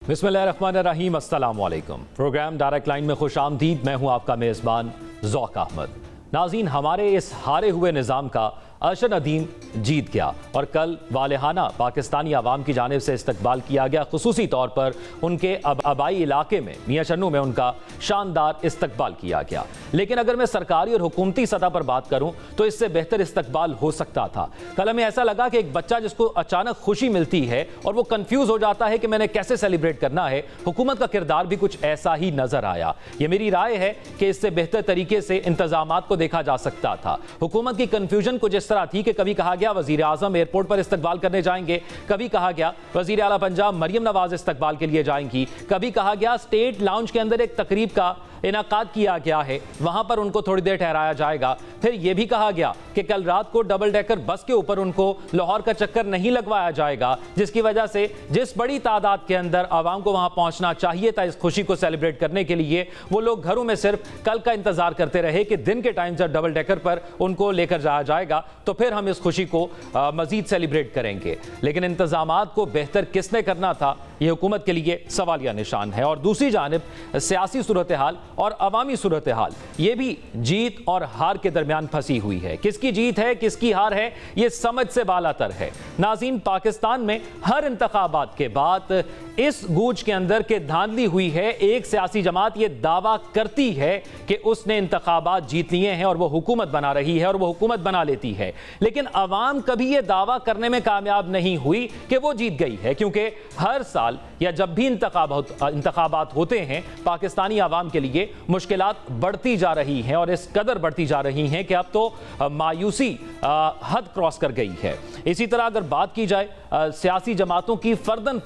बिस्मिल्लाहिर्रहमानिर्रहीम, अस्सलाम वालेकुम। प्रोग्राम डायरेक्ट लाइन में खुश आमदीद। मैं हूँ आपका मेज़बान ज़ौक अहमद। नाज़रीन, हमारे इस हारे हुए निज़ाम का अरशद नदीम जीत गया और कल वालेहाना पाकिस्तानी अवाम की जानिब से इस्तकबाल किया गया। खुसूसी तौर पर उनके आबाई इलाके में मियाँ चन्नू में उनका शानदार इस्तकबाल किया गया। लेकिन अगर मैं सरकारी और हुकूमती सतह पर बात करूं तो इससे बेहतर इस्तकबाल हो सकता था। कल हमें ऐसा लगा कि एक बच्चा जिसको अचानक खुशी मिलती है और वो कंफ्यूज हो जाता है कि मैंने कैसे सेलिब्रेट करना है, हुकूमत का किरदार भी कुछ ऐसा ही नजर आया। ये मेरी राय है कि इससे बेहतर तरीके से इंतजामात को देखा जा सकता था। हुकूमत की कंफ्यूजन कुछ इस तरह थी कि कभी कहा गया वजीर आजम एयरपोर्ट पर इस्तकबाल करने जाएंगे, कभी कहा गया वजीर आला पंजाब मरियम नवाज इस्तकबाल के लिए जाएंगी, कभी कहा गया स्टेट लाउंज के अंदर एक तकरीब का इनाकाद किया गया है, वहां पर उनको थोड़ी देर ठहराया जाएगा। फिर यह भी कहा गया कि कल रात को डबल डेकर बस के ऊपर उनको लाहौर का चक्कर नहीं लगवाया जाएगा, जिसकी वजह से जिस बड़ी तादाद के अंदर आवाम को वहां पहुंचना चाहिए था इस खुशी को सेलिब्रेट करने के लिए, वो लोग घरों में सिर्फ कल का इंतजार करते रहे कि दिन के टाइम जब डबल डेकर पर उनको लेकर जाया जाएगा तो फिर हम इस खुशी को मजीद सेलिब्रेट करेंगे। लेकिन इंतजामात को बेहतर किसने करना था, यह हुकूमत के लिए सवालिया निशान है। और दूसरी जानिब सियासी सूरत हाल और अवामी सूरत हाल, ये भी जीत और हार के दरमियान फंसी हुई है। किसकी जीत है किसकी हार है, ये समझ से बालातर है। नाज़रीन, पाकिस्तान में हर इंतखाबात के बाद इस गूंज के अंदर के धांधली हुई है। एक सियासी जमात ये दावा करती है कि उसने इंतखाबात जीत लिए हैं और वो हुकूमत बना रही है और वो हुकूमत बना लेती है, लेकिन अवाम कभी ये दावा करने में कामयाब नहीं हुई कि वो जीत गई है, क्योंकि हर साल या जब भी इंतखाबात होते हैं पाकिस्तानी अवाम के लिए मुश्किलात बढ़ती जा रही हैं और इस कदर बढ़ती जा रही हैं कि अब तो मायूसी हद क्रॉस कर गई है। इसी तरह अगर बात की जाए सियासी जमातों की फर्दन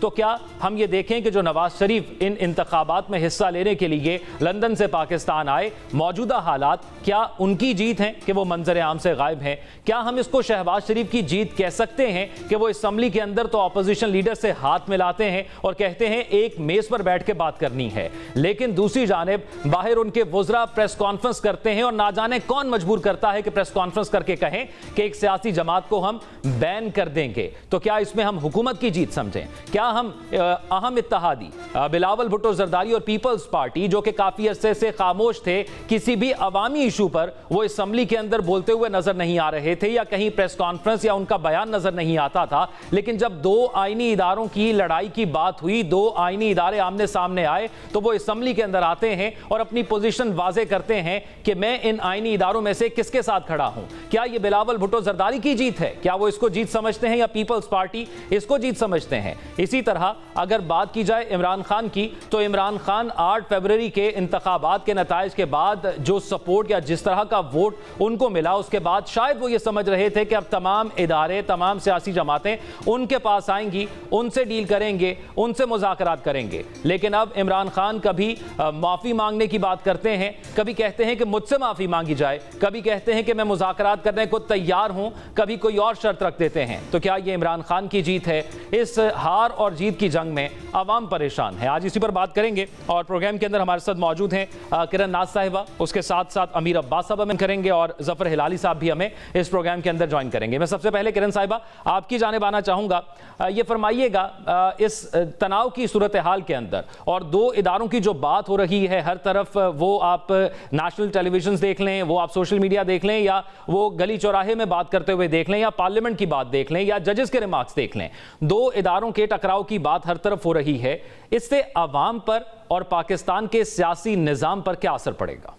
तो क्या हम ये देखें कि जो नवाज शरीफ इन इंतखाबात में हिस्सा लेने के लिए लंदन से पाकिस्तान आए, मौजूदा हालात क्या उनकी जीत हैं कि वो मंजर आम से गायब हैं? क्या हम इसको शहबाज शरीफ की जीत कह सकते हैं कि वो असम्बली के अंदर तो अपोजिशन लीडर से हाथ मिलाते हैं और कहते हैं एक मेज पर बैठ के बात करनी है, लेकिन दूसरी जानिब बाहर उनके वुज़रा प्रेस कॉन्फ्रेंस करते हैं और ना जाने कौन मजबूर करता है कि प्रेस कॉन्फ्रेंस करके कहें कि एक सियासी जमात को हम बैन कर देंगे। तो क्या इसमें हम हुकूमत की जीत समझें? क्या हम अहम इत्तेहादी बिलावल भुट्टो जरदारी और पीपल्स पार्टी, जो कि काफी अरसे से खामोश थे, किसी भी अवामी इशू पर वो असेंबली के अंदर बोलते हुए नजर नहीं आ रहे थे या कहीं प्रेस कॉन्फ्रेंस या उनका बयान नजर नहीं आता था, लेकिन जब दो आईनी इदारों की लड़ाई की बात हुई, दो आईनी इदारे आमने सामने आए, तो वो असेंबली के अंदर आते हैं और अपनी पोजीशन वाजे करते हैं कि मैं इन आईनी इदारों में से किसके साथ खड़ा हूं। क्या ये बिलावल भुट्टो जरदारी की जीत है? क्या वो इसको जीत समझते हैं या पीपल्स पार्टी इसको जीत समझते हैं? इसी तरह अगर बात की जाए इमरान खान की, तो इमरान खान 8 फरवरी के इंतखाबात के नताइज के बाद जो सपोर्ट या जिस तरह का वोट उनको मिला, उसके बाद शायद वो ये समझ रहे थे कि अब तमाम इदारे, तमाम सियासी जमातें उनके पास आएंगी, उनसे डील करेंगे, उनसे मुज़ाकरात करेंगे। लेकिन अब इमरान खान कभी माफ़ी मांगने की बात करते हैं, कभी कहते हैं कि मुझसे माफ़ी मांगी जाए, कभी कहते हैं कि मैं मुज़ाकरात करने को तैयार हूं, कभी कोई और शर्त रख देते हैं। तो क्या ये इमरान खान की जीत है? इस हार और जीत की जंग में अवाम परेशान है। आज इसी पर बात करेंगे और प्रोग्राम के अंदर हमारे साथ मौजूद हैं किरण नाज साहिबा, उसके साथ साथ अमीर अब्बास साहब हमें करेंगे और जफर हिलाली साहब भी हमें इस प्रोग्राम के अंदर ज्वाइन करेंगे। मैं सबसे पहले किरण साहिबा आपकी जानिब आना चाहूंगा, ये फरमाइएगा इस तनाव की सूरत हाल के अंदर और दो इदारों की जो बात हो रही है हर तरफ, वो आप नेशनल टेलीविजन देख लें, वो आप सोशल मीडिया देख लें, या वो गली चौराहे में बात करते हुए देख लें, या पार्लियामेंट की बात देख लें, या जजेस के रिमार्क्स देख लें, दो इदारों के टकराव की बात हर तरफ हो रही है। इससे अवाम पर और पाकिस्तान के सियासी निजाम पर क्या असर पड़ेगा?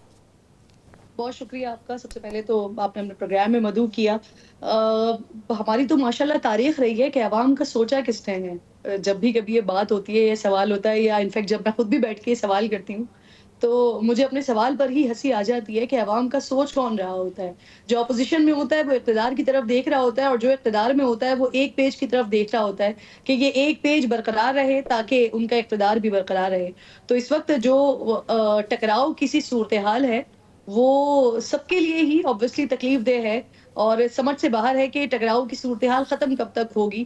बहुत शुक्रिया आपका। सबसे पहले तो आपने अपने प्रोग्राम में मदऊ किया। हमारी तो माशाल्लाह तारीख रही है कि अवाम का सोचा किसने है। जब भी कभी ये बात होती है, ये सवाल होता है, या इनफैक्ट जब मैं खुद भी बैठ के सवाल करती हूँ, तो मुझे अपने सवाल पर ही हंसी आ जाती है कि अवाम का सोच कौन रहा होता है। जो अपोजिशन में होता है वो इक़्तिदार की तरफ देख रहा होता है, और जो इक़्तिदार में होता है वो एक पेज की तरफ देख रहा होता है कि ये एक पेज बरकरार रहे ताकि उनका इक़्तिदार भी बरकरार रहे। तो इस वक्त जो टकराव किसी सूरत हाल है वो सबके लिए ही ऑब्वियसली तकलीफ देह है और समझ से बाहर है कि टकराव की सूरत हाल खत्म कब तक होगी।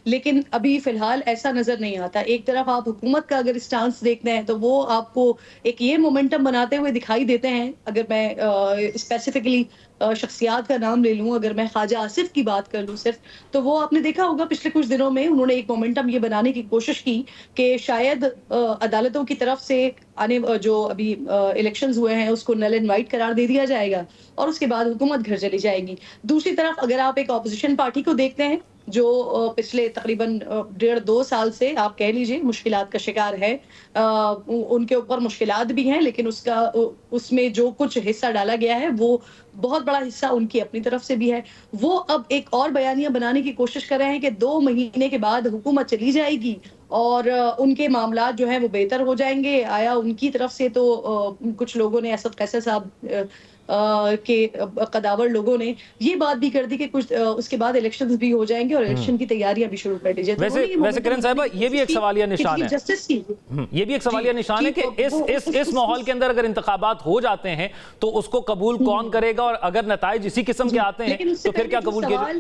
लेकिन अभी फिलहाल ऐसा नज़र नहीं आता। एक तरफ आप हुकूमत का अगर स्टांस देखते हैं, तो वो आपको एक ये मोमेंटम बनाते हुए दिखाई देते हैं। अगर मैं स्पेसिफिकली शख्सियात का नाम ले लूँ, अगर मैं ख्वाजा आसिफ की बात कर लूँ सिर्फ, तो वो आपने देखा होगा पिछले कुछ दिनों में उन्होंने एक मोमेंटम ये बनाने की कोशिश की कि शायद अदालतों की तरफ से जो अभी इलेक्शंस हुए हैं, उसको नल एंड वाइट करार दे दिया जाएगा और उसके बाद हुकूमत घर चली जाएगी। दूसरी तरफ अगर आप एक ऑपोज़िशन पार्टी को देखते हैं, जो पिछले तकरीबन 1.5-2 साल से आप कह लीजिए मुश्किलात का शिकार है। उनके ऊपर मुश्किलात भी हैं, लेकिन उसमें जो कुछ हिस्सा डाला गया है, वो बहुत बड़ा हिस्सा उनकी अपनी तरफ से भी है। वो अब एक और बयानिया बनाने की कोशिश कर रहे हैं कि 2 महीने के बाद हुकूमत चली जाएगी और उनके मामलात जो हैं वो बेहतर हो जाएँगे। आया उनकी तरफ से तो कुछ लोगों ने असद कैसर साहब के कदावर लोगों ने ये बात भी कर दी कि कुछ उसके बाद इलेक्शंस भी हो जाएंगे और इलेक्शन की तैयारियां भी शुरू कर दी जाए। वैसे किरण साहिबा, ये भी एक सवालिया निशान है, जस्टिस की ये भी एक सवालिया निशान है कि इस माहौल के अंदर अगर इंतखाबात हो जाते हैं तो उसको कबूल कौन करेगा, और अगर नताइज इसी किस्म के आते हैं तो फिर क्या कबूल किया?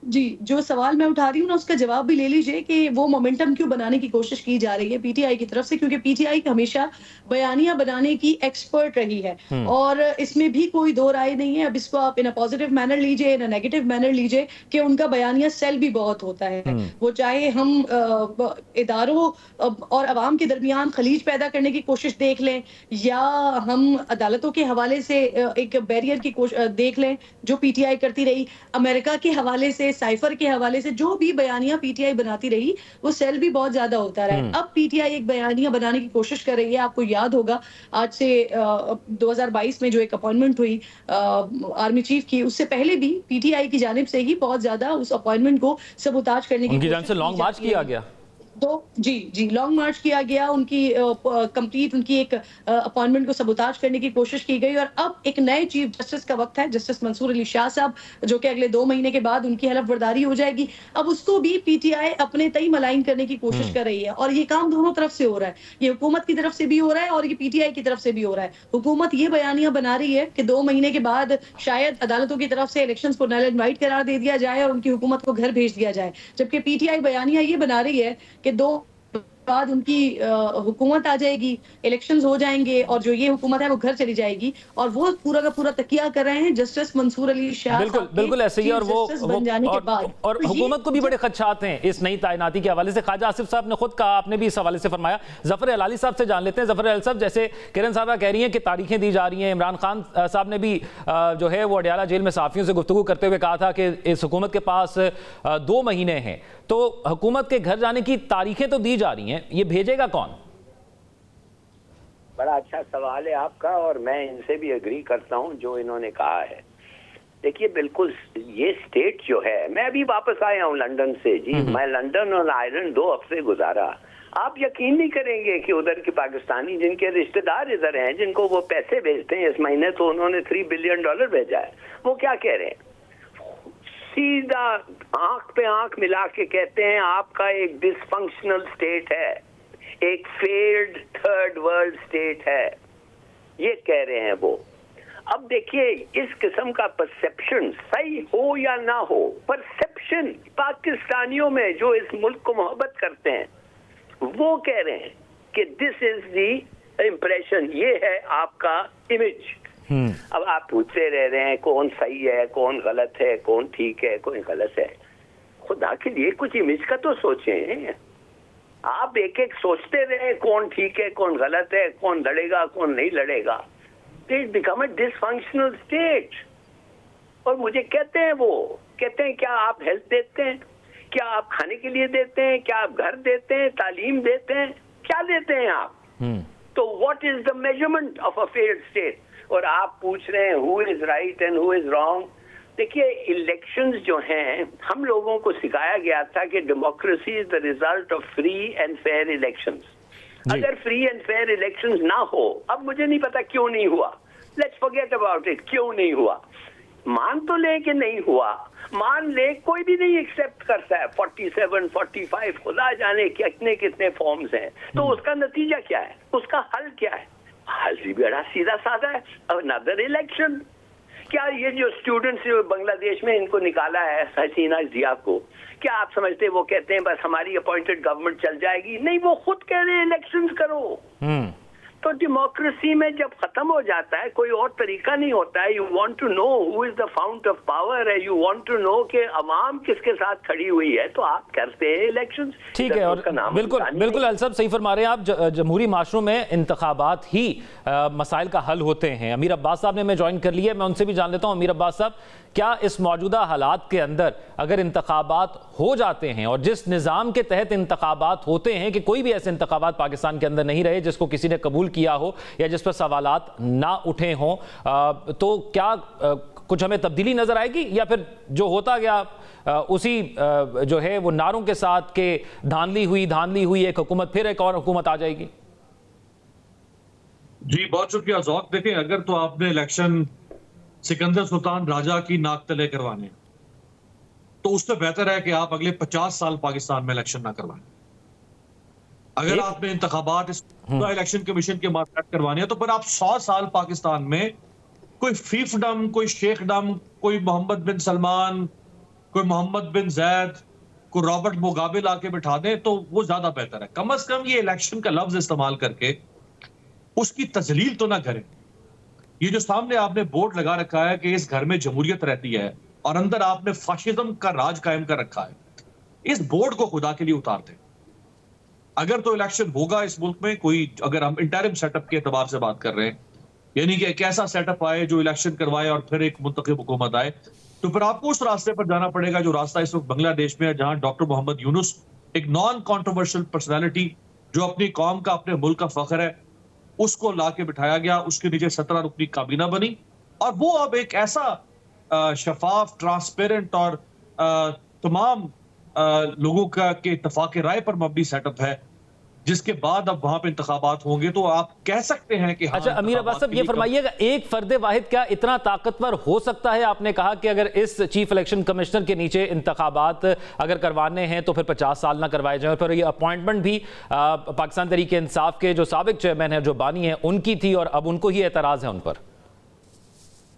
जी, जो सवाल मैं उठा रही हूँ ना, उसका जवाब भी ले लीजिए कि वो मोमेंटम क्यों बनाने की कोशिश की जा रही है पीटीआई की तरफ से, क्योंकि पीटीआई हमेशा बयानियां बनाने की एक्सपर्ट रही है और इसमें भी कोई दो राय नहीं है। अब इसको आप इन अ पॉजिटिव मैनर लीजिए, इन अ नेगेटिव मैनर लीजिए कि उनका बयानिया सेल भी बहुत होता है। वो चाहे हम इदारों और अवाम के दरमियान खलीज पैदा करने की कोशिश देख लें, या हम अदालतों के हवाले से एक बैरियर की देख लें जो पीटीआई करती रही, अमेरिका के हवाले से, साइफर के हवाले से जो भी बयानियां पीटीआई बनाती रही, वो सेल भी बहुत ज्यादा होता रहा है। अब पीटीआई एक बयानिया बनाने की कोशिश कर रही है। आपको याद होगा आज से 2022 में जो एक अपॉइंटमेंट हुई आर्मी चीफ की, उससे पहले भी पीटीआई की जानिब से ही बहुत ज्यादा उस अपॉइंटमेंट को सबूताज करने की उनकी जानिब से लॉन्ग मार्च किया गया। तो जी लॉन्ग मार्च किया गया, उनकी कंप्लीट उनकी एक अपॉइंटमेंट को सबूताज करने की कोशिश की गई। और अब एक नए चीफ जस्टिस का वक्त है, जस्टिस मंसूर अली शाह साहब, जो कि अगले 2 महीने के बाद उनकी हलफ बर्दारी हो जाएगी। अब उसको भी पीटीआई अपने तय मलाइन करने की कोशिश कर रही है और ये काम दोनों तरफ से हो रहा है। ये हुकूमत की तरफ से भी हो रहा है और ये पीटीआई की तरफ से भी हो रहा है। हुकूमत ये बयानियां बना रही है कि 2 महीने के बाद शायद अदालतों की तरफ से इलेक्शंस को नल एंड वाइट करार दे दिया जाए और उनकी हुकूमत को घर भेज दिया जाए, जबकि पीटीआई बयानियां ये बना रही है कि 2 बाद उनकी हुकूमत आ जाएगी, इलेक्शंस हो जाएंगे और जो ये हुकूमत है वो घर चली जाएगी। और वो पूरा का पूरा तकिया कर रहे हैं जस्टिस मंसूर अली शाह। बिल्कुल ऐसे ही। और वो और तो हुकूमत को भी बड़े खदशात हैं इस नई तैनाती के हवाले से। ख्वाजा आसिफ साहब ने खुद कहा, आपने भी इस हवाले से फरमाया। जफर अलाली साहब से जान लेते हैं। जफर अलाली साहब, जैसे किरण साहब कह रही हैं कि तारीखें दी जा रही हैं, इमरान खान साहब ने भी जो है वो अडयाला जेल में सहाफियों से गुफ्तगू करते हुए कहा था कि इस हुकूमत के पास 2 महीने हैं, तो हुकूमत के घर जाने की तारीखें तो दी जा रही हैं, ये भेजेगा कौन? बड़ा अच्छा सवाल है आपका और मैं इनसे भी एग्री करता हूं जो इन्होंने कहा है। देखिए, बिल्कुल ये स्टेट जो है, मैं अभी वापस आया हूं लंदन से जी। मैं लंदन और आयरलैंड 2 हफ्ते गुजारा। आप यकीन नहीं करेंगे कि उधर के पाकिस्तानी जिनके रिश्तेदार इधर हैं, जिनको वो पैसे भेजते हैं, इस महीने तो उन्होंने $3 बिलियन भेजा है, वो क्या कह रहे हैं? सीधा आंख पे आंख मिला के कहते हैं आपका एक डिसफंक्शनल स्टेट है, एक फेल्ड थर्ड वर्ल्ड स्टेट है, ये कह रहे हैं वो। अब देखिए, इस किस्म का परसेप्शन सही हो या ना हो, परसेप्शन पाकिस्तानियों में जो इस मुल्क को मोहब्बत करते हैं वो कह रहे हैं कि दिस इज द इम्प्रेशन, ये है आपका इमेज। अब आप पूछते रह रहे हैं कौन सही है, कौन गलत है, कौन ठीक है, कौन गलत है। खुदा के लिए कुछ इमेज का तो सोचें। आप एक एक सोचते रहे कौन ठीक है, कौन गलत है, कौन लड़ेगा, कौन नहीं लड़ेगा। It become a dysfunctional state. और मुझे कहते हैं क्या आप हेल्थ देते हैं, क्या आप खाने के लिए देते हैं, क्या आप घर देते हैं, तालीम देते हैं, क्या देते हैं आप? तो what is the measurement of a failed state? और आप पूछ रहे हैं who is right and who is wrong. देखिए, इलेक्शंस जो हैं, हम लोगों को सिखाया गया था कि democracy is the result of free and fair elections. अगर फ्री एंड फेयर इलेक्शंस ना हो, अब मुझे नहीं पता क्यों नहीं हुआ, लेट्स फॉरगेट अबाउट इट, क्यों नहीं हुआ, मान तो ले कि नहीं हुआ, मान ले, कोई भी नहीं एक्सेप्ट करता है। 47, 45 खुदा जाने कितने फॉर्म्स हैं, तो उसका नतीजा क्या है, उसका हल क्या है? हल भी बड़ा सीधा साधा है, अनदर इलेक्शन। क्या ये जो स्टूडेंट्स बांग्लादेश में इनको निकाला है हसीना जिया को, क्या आप समझते हैं वो कहते हैं बस हमारी अपॉइंटेड गवर्नमेंट चल जाएगी? नहीं, वो खुद कह रहे हैं इलेक्शंस करो। तो डेमोक्रेसी में जब खत्म हो जाता है कोई और तरीका नहीं होता है। You want to know who is the fount of power है, यू वांट टू नो कि अवाम किसके साथ खड़ी हुई है, तो आप करते हैं इलेक्शंस। ठीक है, और बिल्कुल बिल्कुल अलसब सही फरमा रहे हैं आप। जमहूरी माशरों में इंतखाबात ही मसाइल का हल होते हैं। अमीर अब्बास साहब ने हमें ज्वाइन कर लिया, मैं उनसे भी जान लेता हूँ। अमीर अब्बास साहब, क्या इस मौजूदा हालात के अंदर अगर इंतखाबात हो जाते हैं और जिस निज़ाम के तहत इंतखाबात होते हैं कि कोई भी ऐसे इंतखाबात पाकिस्तान के अंदर नहीं रहे जिसको किसी ने कबूल किया हो या जिस पर सवालात ना उठे हों, तो क्या कुछ हमें तब्दीली नजर आएगी या फिर जो होता गया उसी जो है वो नारों के साथ के धांधली हुई एक हुकूमत, फिर एक और हुकूमत आ जाएगी? जी बहुत शुक्रिया ज़ौक। देखें, अगर तो आपने इलेक्शन सिकंदर सुल्तान राजा की नाक तले करवाने तो उससे बेहतर है कि आप अगले 50 साल पाकिस्तान में इलेक्शन ना करवाएं। अगर आपने इंतखाबात इलेक्शन कमीशन के मातहत करवाने हैं तो फिर आप 100 साल पाकिस्तान में कोई फीफडम, कोई शेखडम, कोई मोहम्मद बिन सलमान, कोई मोहम्मद बिन जैद, कोई रॉबर्ट मुगाबे लाके बिठा दें तो वो ज्यादा बेहतर है। कम से कम ये इलेक्शन का लफ्ज इस्तेमाल करके उसकी तजलील तो ना करें। ये जो सामने आपने बोर्ड लगा रखा है कि इस घर में जमहूरियत रहती है और अंदर आपने फाशिज्म का राज कायम कर रखा है, इस बोर्ड को खुदा के लिए उतार दें। अगर तो इलेक्शन होगा इस मुल्क में, कोई अगर हम इंटरिम सेटअप के एतबार से बात कर रहे हैं, यानी कि एक ऐसा सेटअप आए जो इलेक्शन करवाए और फिर एक मुंतखब हुकूमत आए, तो फिर आपको उस रास्ते पर जाना पड़ेगा जो रास्ता इस वक्त बांग्लादेश में है, जहां डॉक्टर मोहम्मद यूनुस एक नॉन कॉन्ट्रोवर्शियल पर्सनैलिटी जो अपनी कौम का, अपने मुल्क का फख्र है, उसको ला के बिठाया गया। उसके नीचे 17 रुकनी काबीना बनी और वो अब एक ऐसा शफाफ, ट्रांसपेरेंट और तमाम लोगों का के इत्तेफाक राय पर मबनी सेटअप है, जिसके बाद अब वहां पे इंतखाबात होंगे तो आप कह सकते हैं कि अच्छा अमीर अब्बास साहब ये फरमाइएगा, एक फर्द वाहिद क्या इतना ताकतवर हो सकता है? आपने कहा कि अगर इस चीफ इलेक्शन कमिश्नर के नीचे इंतखाबात अगर करवाने हैं तो फिर 50 साल ना करवाए जाए, और फिर ये अपॉइंटमेंट भी पाकिस्तान तहरीक इंसाफ के जो साबिक चेयरमैन है, जो बानी है, उनकी थी और अब उनको ही एतराज है उन पर।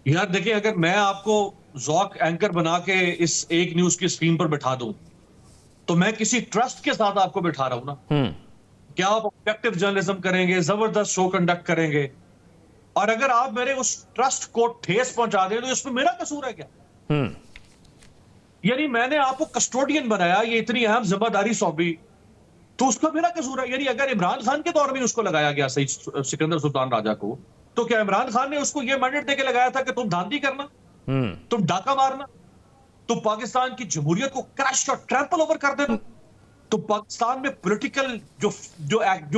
यार देखिए, अगर मैं आपको ज़ौक एंकर बना के इस एक न्यूज की स्क्रीन पर बिठा दूं तो मैं किसी ट्रस्ट के साथ आपको बिठा रहा हूं ना। क्या आप ऑब्जेक्टिव जर्नलिज्म करेंगे, जबरदस्त शो कंडक्ट करेंगे, और अगर आप मेरे उस ट्रस्ट को ठेस पहुंचा दें तो इसमें मेरा कसूर है क्या? यानी मैंने आपको कस्टोडियन बनाया, ये इतनी अहम जिम्मेदारी सौंपी, तो उसका मेरा कसूर है? यानी अगर इमरान खान के दौर में उसको लगाया गया सही सिकंदर सुल्तान राजा को, तो क्या इमरान खान ने उसको ये मैंडेट देके लगाया था कि तुम धांधली करना, तुम डाका मारना, तुम पाकिस्तान की जमहूरियत को क्रैश और ट्रैम्पल ओवर कर देना, तो पाकिस्तान में पॉलिटिकल जो वेंट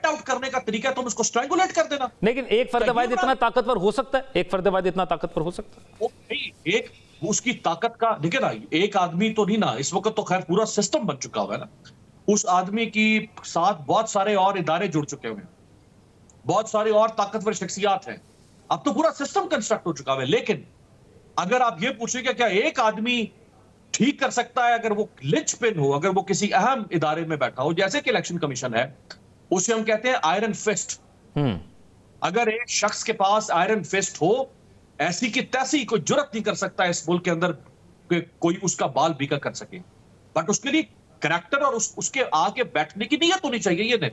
आउट करने का तरीका है तुम उसको स्ट्रैंगुलेट कर देना। लेकिन एक फर्द वाहिद इतना ताकतवर हो सकता है? एक फर्द वाहिद इतना ताकतवर हो सकता है? नहीं, एक उसकी ताकत का देखिए ना, एक आदमी तो नहीं ना, इस वक्त तो खैर पूरा सिस्टम बन चुका हुआ है ना। उस आदमी की साथ बहुत सारे और इदारे जुड़ चुके हुए हैं, बहुत सारे और ताकतवर शख्सियात हैं, अब तो पूरा सिस्टम कंस्ट्रक्ट हो चुका है। लेकिन अगर आप ये पूछेंगे क्या एक आदमी ठीक कर सकता है, अगर वो लिंचपिन हो, अगर वो किसी अहम इदारे में बैठा हो, जैसे कि इलेक्शन कमीशन है, उसे हम कहते हैं आयरन फिस्ट। अगर एक शख्स के पास आयरन फिस्ट हो, ऐसी की तैसी कोई जुर्रत नहीं कर सकता इस मुल्क के अंदर कि कोई उसका बाल बीका कर सके, बट उसके लिए करैक्टर और उसके आके बैठने की नीयत होनी चाहिए। ये नहीं,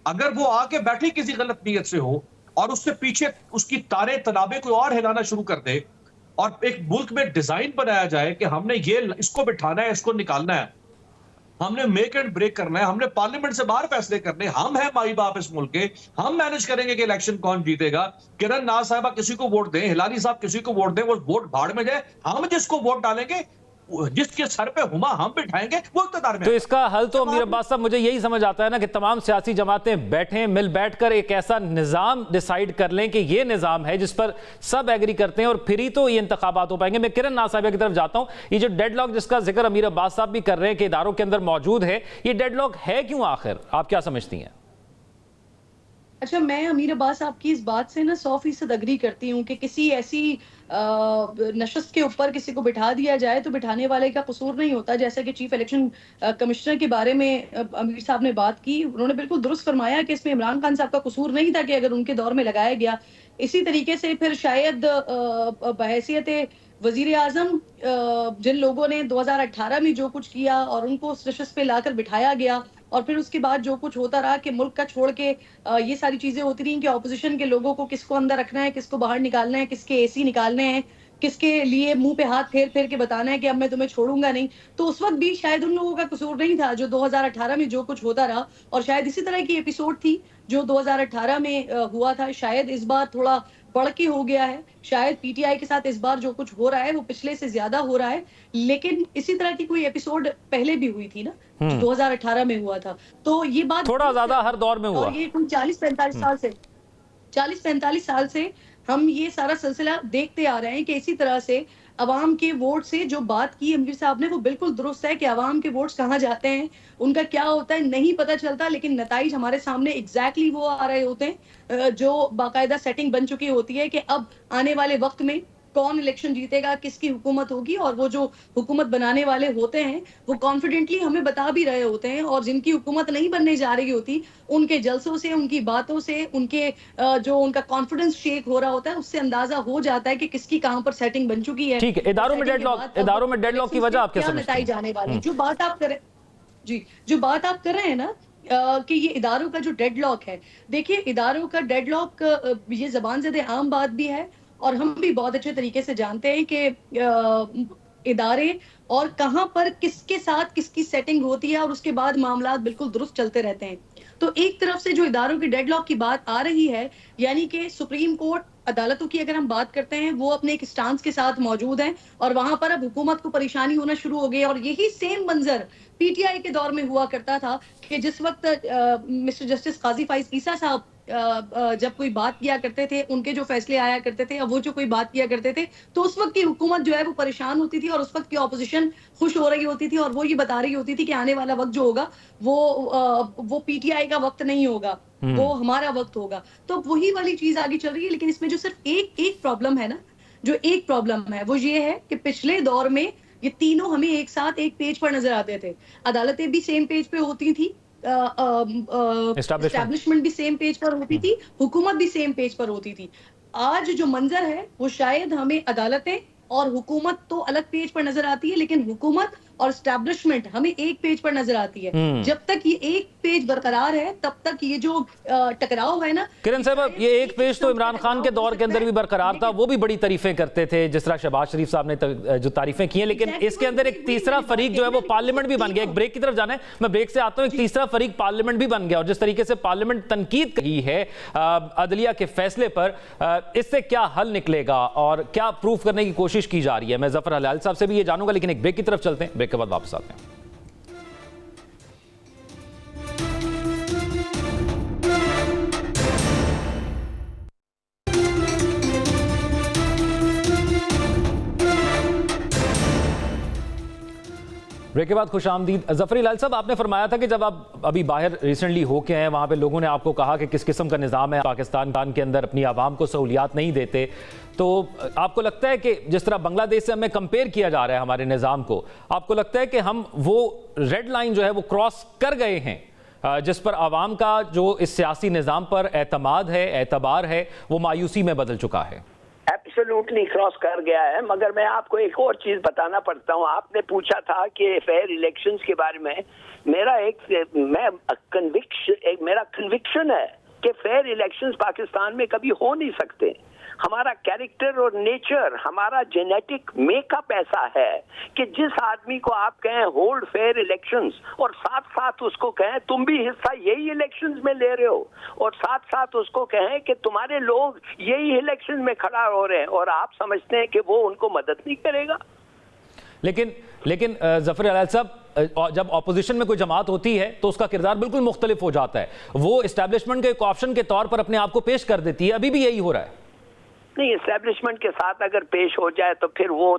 अगर वो आके बैठी किसी गलत नीयत से हो और उससे पीछे उसकी तारे तनाबे कोई और हिलाना शुरू कर दे, और एक मुल्क में डिजाइन बनाया जाए कि हमने ये इसको बिठाना है, इसको निकालना है, हमने मेक एंड ब्रेक करना है, हमने पार्लियामेंट से बाहर फैसले करने, हम हैं माई बाप इस मुल्क के, हम मैनेज करेंगे कि इलेक्शन कौन जीतेगा। किरण नाज साहबा किसी को वोट दें, हिलानी साहब किसी को वोट दें, वो वोट भाड़ में जाए, हम जिसको वोट डालेंगे, जिसके सर पे हुमा हम बिठाएंगे, वो इक़्तिदार में। तो इसका हल तो अमीर अब्बास साहब मुझे यही समझ आता है ना कि तमाम सियासी जमातें बैठें, मिल बैठकर एक ऐसा निज़ाम डिसाइड कर लें कि ये निज़ाम है जिस पर सब एग्री करते हैं, और फिर ही तो ये इंतखाबात हो पाएंगे। मैं किरण नाज साहब की तरफ जाता हूं। ये जो डेडलॉक जिसका जिक्र अमीर अब्बास साहब भी कर रहे हैं कि इदारों के अंदर मौजूद है, ये डेडलॉक है क्यों आखिर? आप क्या समझती हैं? अच्छा, मैं अमीर अब्बास आपकी इस बात से ना 100% एग्री करती हूँ कि किसी ऐसी नशस्त के ऊपर किसी को बिठा दिया जाए तो बिठाने वाले का कसूर नहीं होता। जैसा कि चीफ इलेक्शन कमिश्नर के बारे में अमीर साहब ने बात की, उन्होंने बिल्कुल दुरुस्त फरमाया कि इसमें इमरान खान साहब का कसूर नहीं था कि अगर उनके दौर में लगाया गया। इसी तरीके से फिर शायद बहैसियत वज़ीर आज़म जिन लोगों ने 2018 में जो कुछ किया और उनको उस नशस्त पे लाकर बिठाया गया और फिर उसके बाद जो कुछ होता रहा कि मुल्क का छोड़ के ये सारी चीजें होती रही कि ऑपोजिशन के लोगों को किसको अंदर रखना है, किसको बाहर निकालना है, किसके एसी निकालने हैं, किसके लिए मुंह पे हाथ फेर फेर के बताना है कि अब मैं तुम्हें छोड़ूंगा नहीं। तो उस वक्त भी शायद उन लोगों का कसूर नहीं था जो 2018 में जो कुछ होता रहा, और शायद इसी तरह की एपिसोड थी जो 2018 में हुआ था। शायद इस बार थोड़ा बढ़ के हो गया है, शायद पीटीआई के साथ इस बार जो कुछ हो रहा है वो पिछले से ज्यादा हो रहा है, लेकिन इसी तरह की कोई एपिसोड पहले भी हुई थी ना जो 2018 में हुआ था। तो ये बात थोड़ा ज्यादा हर दौर में हुआ। और ये कोई 40-45 साल से हम ये सारा सिलसिला देखते आ रहे हैं कि इसी तरह से अवाम के वोट से जो बात की अमीर साहब ने वो बिल्कुल दुरुस्त है कि अवाम के वोट्स कहाँ जाते हैं, उनका क्या होता है नहीं पता चलता, लेकिन नताइज हमारे सामने एग्जैक्टली वो आ रहे होते हैं जो बाकायदा सेटिंग बन चुकी होती है कि अब आने वाले वक्त में कौन इलेक्शन जीतेगा, किसकी हुकूमत होगी, और वो जो हुकूमत बनाने वाले होते हैं वो कॉन्फिडेंटली हमें बता भी रहे होते हैं, और जिनकी हुकूमत नहीं बनने जा रही होती उनके जलसों से, उनकी बातों से, उनके जो उनका कॉन्फिडेंस शेक हो रहा होता है उससे अंदाजा हो जाता है कि किसकी कहाँ पर सेटिंग बन चुकी है। ठीक है, इदारों में डेडलॉक की वजह आप क्या समझते हैं? जाने वाली जो बात आप कर जी जो बात आप कर रहे हैं ना कि ये इदारों का जो डेडलॉक है, देखिए इदारों का डेडलॉक ये ज़बान ज़दे आम बात भी है और हम भी बहुत अच्छे तरीके से जानते हैं कि इदारे और कहाँ पर किसके साथ किसकी सेटिंग होती है और उसके बाद मामला बिल्कुल दुरुस्त चलते रहते हैं। तो एक तरफ से जो इदारों की डेडलॉक की बात आ रही है, यानी कि सुप्रीम कोर्ट अदालतों की अगर हम बात करते हैं वो अपने एक स्टांस के साथ मौजूद हैं और वहां पर अब हुकूमत को परेशानी होना शुरू हो गई, और यही सेम मंजर पीटीआई के दौर में हुआ करता था कि जिस वक्त मिस्टर जस्टिस काजी फाइज ईसा साहब जब कोई बात किया करते थे, उनके जो फैसले आया करते थे, अब वो जो कोई बात किया करते थे, तो उस वक्त की हुकूमत जो है वो परेशान होती थी और उस वक्त की ऑपोजिशन खुश हो रही होती थी और वो ये बता रही होती थी कि आने वाला वक्त जो होगा वो पीटीआई का वक्त नहीं होगा, वो हमारा वक्त होगा। तो वही वाली चीज आगे चल रही है, लेकिन इसमें जो सिर्फ एक प्रॉब्लम है ना, जो एक प्रॉब्लम है वो ये है कि पिछले दौर में ये तीनों हमें एक साथ एक पेज पर नजर आते थे। अदालतें भी सेम पेज पे होती थी, एस्टैब्लिशमेंट भी सेम पेज पर होती थी, हुकूमत भी सेम पेज पर होती थी। आज जो मंजर है वो शायद हमें अदालतें और हुकूमत तो अलग पेज पर नजर आती है, लेकिन हुकूमत और एस्टैब्लिशमेंट हमें एक पेज पर नजर आती है। जब तक ये एक पेज बरकरार है तब तक ये जो टकराव है ना। किरण साहब, ये एक पेज तो इमरान खान के दौर के अंदर भी बरकरार था, वो भी बड़ी तारीफें करते थे, जिस तरह शहबाज शरीफ साहब ने जो तारीफें की हैं, लेकिन इसके अंदर एक तीसरा फरीक जो है वो पार्लियामेंट भी बन गया। एक ब्रेक की तरफ जाना है, मैं ब्रेक से आता हूं। एक तीसरा फरीक पार्लियामेंट भी बन गया और जिस तरीके से पार्लियामेंट तनकीद की है अदलिया के फैसले पर, इससे क्या हल निकलेगा और क्या प्रूफ करने की कोशिश की जा रही है, मैं जफर हलाल साहब से भी ये जानूंगा, लेकिन एक ब्रेक की तरफ चलते हैं, ब्रेक के बाद वापस आते हैं। ब्रेक के बाद खुश आमदीद। जफर लाल साहब, आपने फरमाया था कि जब आप अभी बाहर रिसेंटली होके आए, वहाँ पे लोगों ने आपको कहा कि किस किस्म का निज़ाम है पाकिस्तान के अंदर, अपनी आवाम को सहूलियात नहीं देते, तो आपको लगता है कि जिस तरह बांग्लादेश से हमें कंपेयर किया जा रहा है हमारे निज़ाम को, आपको लगता है कि हम वो रेड लाइन जो है वो क्रॉस कर गए हैं जिस पर आवाम का जो इस सियासी निज़ाम पर एतमाद है, एतबार है, वो मायूसी में बदल चुका है? एब्सोल्युटली क्रॉस कर गया है, मगर मैं आपको एक और चीज बताना पड़ता हूँ। आपने पूछा था कि फेयर इलेक्शंस के बारे में, मेरा कन्विक्शन है कि फेयर इलेक्शंस पाकिस्तान में कभी हो नहीं सकते। हमारा कैरेक्टर और नेचर, हमारा जेनेटिक मेकअप ऐसा है कि जिस आदमी को आप कहें होल्ड फेयर इलेक्शंस और साथ साथ उसको कहें तुम भी हिस्सा यही इलेक्शंस में ले रहे हो, और साथ साथ उसको कहें कि तुम्हारे लोग यही इलेक्शन में खड़ा हो रहे हैं, और आप समझते हैं कि वो उनको मदद नहीं करेगा। लेकिन जफर हलाल साहब, जब ऑपोजिशन में कोई जमात होती है तो उसका किरदार बिल्कुल मुख्तलिफ हो जाता है, वो एस्टैब्लिशमेंट के एक ऑप्शन के तौर पर अपने आप को पेश कर देती है। अभी भी यही हो रहा है। नहीं, एस्टैब्लिशमेंट के साथ अगर पेश हो जाए तो फिर वो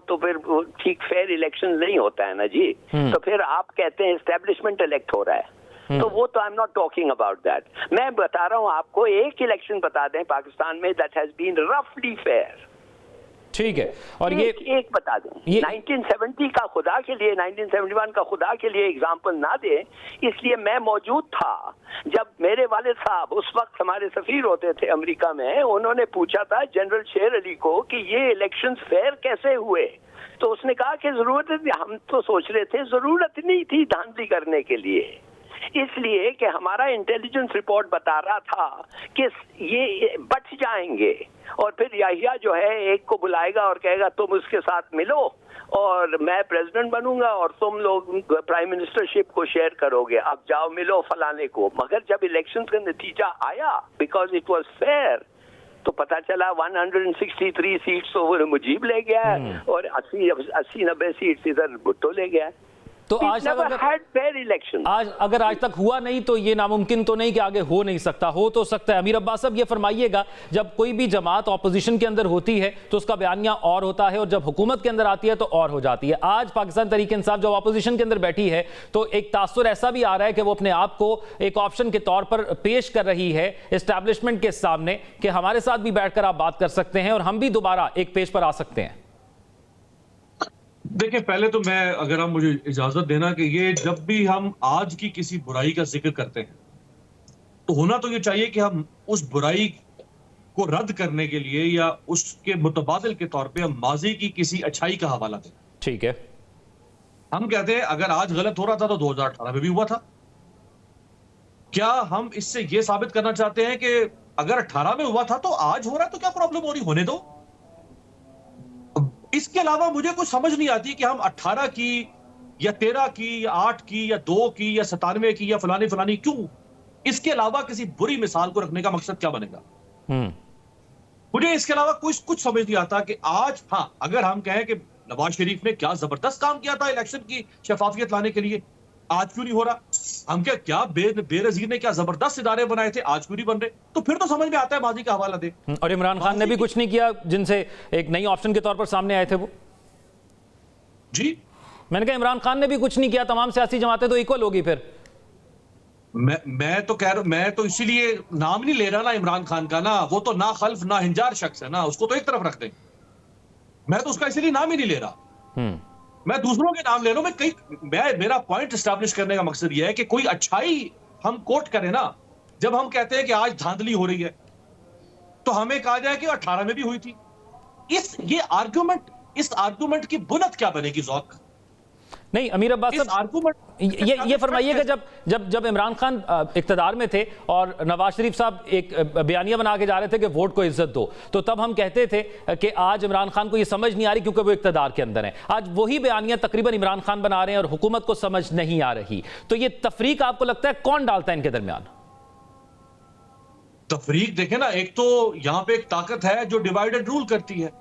ठीक फेयर इलेक्शन नहीं होता है ना जी। तो फिर आप कहते हैं एस्टैब्लिशमेंट इलेक्ट हो रहा है, तो वो तो I am not talking about that. मैं बता रहा हूँ आपको, एक इलेक्शन बता दें पाकिस्तान में दैट हैज बीन रफली फेयर। ठीक है, और एक बता दें, 1970 का खुदा के लिए, 1971 का खुदा के लिए एग्जाम्पल ना दे, इसलिए मैं मौजूद था जब मेरे वालिद साहब उस वक्त हमारे सफीर होते थे अमेरिका में, उन्होंने पूछा था जनरल शेर अली को कि ये इलेक्शंस फेयर कैसे हुए, तो उसने कहा कि जरूरत, हम तो सोच रहे थे जरूरत नहीं थी धांधली करने के लिए, इसलिए कि हमारा इंटेलिजेंस रिपोर्ट बता रहा था कि ये बच जाएंगे, और फिर याहिया जो है एक को बुलाएगा और कहेगा तुम उसके साथ मिलो और मैं प्रेसिडेंट बनूंगा और तुम लोग प्राइम मिनिस्टरशिप को शेयर करोगे, अब जाओ मिलो फलाने को। मगर जब इलेक्शन का नतीजा आया, बिकॉज इट वाज फेयर, तो पता चला 163 सीट्स तो वो मुजीब ले गया और 80-90 सीट्स इधर भुट्टो ले गया। तो आज तक हुआ नहीं तो ये नामुमकिन तो नहीं कि आगे हो नहीं सकता, हो तो सकता है। अमीर अब्बास साहब ये फरमाइएगा, जब कोई भी जमात ऑपोजिशन के अंदर होती है तो उसका बयानिया और होता है और जब हुकूमत के अंदर आती है तो और हो जाती है। आज पाकिस्तान तहरीक इंसाफ जब ऑपोजिशन के अंदर बैठी है तो एक तासुर ऐसा भी आ रहा है कि वो अपने आप को एक ऑप्शन के तौर पर पेश कर रही है एस्टैब्लिशमेंट के सामने कि हमारे साथ भी बैठकर आप बात कर सकते हैं और हम भी दोबारा एक पेज पर आ सकते हैं। देखिए, पहले तो मैं, अगर आप मुझे इजाजत देना, कि ये जब भी हम आज की किसी बुराई का जिक्र करते हैं तो होना तो ये चाहिए कि हम उस बुराई को रद्द करने के लिए या उसके मुतबादिल के तौर पे हम माजी की किसी अच्छाई का हवाला दें। ठीक है, हम कहते हैं अगर आज गलत हो रहा था तो 2018 में भी हुआ था। क्या हम इससे ये साबित करना चाहते हैं कि अगर 18 में हुआ था तो आज हो रहा है तो क्या प्रॉब्लम हो रही, होने दो। इसके अलावा मुझे कुछ समझ नहीं आती कि हम 18 की या 13 की या 8 की या 2 की या 97 की या फलानी फलानी क्यों, इसके अलावा किसी बुरी मिसाल को रखने का मकसद क्या बनेगा। मुझे इसके अलावा कुछ समझ नहीं आता कि आज, हाँ, अगर हम कहें कि नवाज शरीफ ने क्या जबरदस्त काम किया था इलेक्शन की शफाफियत लाने के लिए, आज क्यों नहीं हो रहा। हम क्या बेनजीर ने क्या जबरदस्त इदारे बनाए थे, आज क्यों नहीं बन रहे, तो फिर तो समझ में आता है माजी का हवाला दे। और इमरान खान ने भी कुछ नहीं किया जिनसे एक नई ऑप्शन के तौर पर सामने आए थे वो। जी, मैंने कहा इमरान खान ने भी कुछ नहीं किया, तमाम सियासी जमातें तो इक्वल होगी फिर। मैं तो कह रहा, मैं तो इसीलिए नाम नहीं ले रहा ना इमरान खान का, ना वो तो ना खल्फ ना हिंजार शख्स है ना, उसको तो एक तरफ रख दें। मैं तो उसका इसीलिए नाम ही नहीं ले रहा, मैं दूसरों के नाम ले रहा हूं। मेरा पॉइंट एस्टैब्लिश करने का मकसद यह है कि कोई अच्छाई हम कोट करें ना। जब हम कहते हैं कि आज धांधली हो रही है तो हमें कहा जाए कि 18 में भी हुई थी। इस आर्गुमेंट की बुनियाद क्या बनेगी ज़ौक? नहीं अमीर अब्बास साहब, ये फरमाइएगा, जब इमरान खान इक्तदार में थे और नवाज शरीफ साहब एक बयानिया बना के जा रहे थे कि वोट को इज्जत दो, तो तब हम कहते थे कि आज इमरान खान को ये समझ नहीं आ रही क्योंकि वो इक्तदार के अंदर है। आज वही बयानिया तकरीबन इमरान खान बना रहे हैं और हुकूमत को समझ नहीं आ रही। तो ये तफरीक आपको लगता है कौन डालता है इनके दरमियान? तफरीक देखें ना, एक तो यहां पे एक ताकत है जो डिवाइड एंड रूल करती है,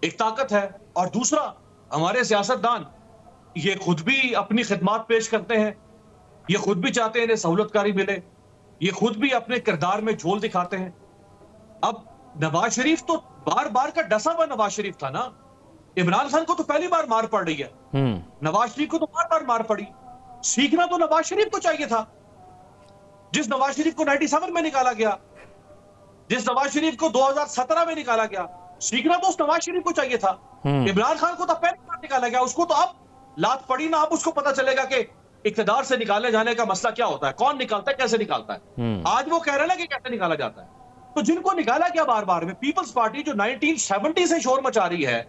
एक ताकत है, और दूसरा हमारे सियासतदान ये खुद भी अपनी खिदमात पेश करते हैं, ये खुद भी चाहते हैं इन्हें सहूलतकारी मिले, ये खुद भी अपने किरदार में झोल दिखाते हैं। अब नवाज शरीफ तो बार बार का डसा हुआ नवाज शरीफ था ना, इमरान खान को तो पहली बार मार पड़ रही है, नवाज शरीफ को तो बार बार मार पड़ी। सीखना तो नवाज शरीफ को चाहिए था, जिस नवाज शरीफ को 97 में निकाला गया, जिस नवाज शरीफ को 2017 में निकाला गया, सीखना तो उस नवाज शरीफ को चाहिए था। इमरान खान को तो पहली बार निकाला गया, उसको तो अब लात पड़ी ना, अब उसको पता चलेगा कि इक्तदार से निकाले जाने का मसला क्या होता है, कौन निकालता है, कैसे निकालता है। आज वो कह रहे हैं कि कैसे निकाला जाता है। तो जिनको निकाला गया बार बार में, पीपल्स पार्टी जो 1970 से शोर मचा रही है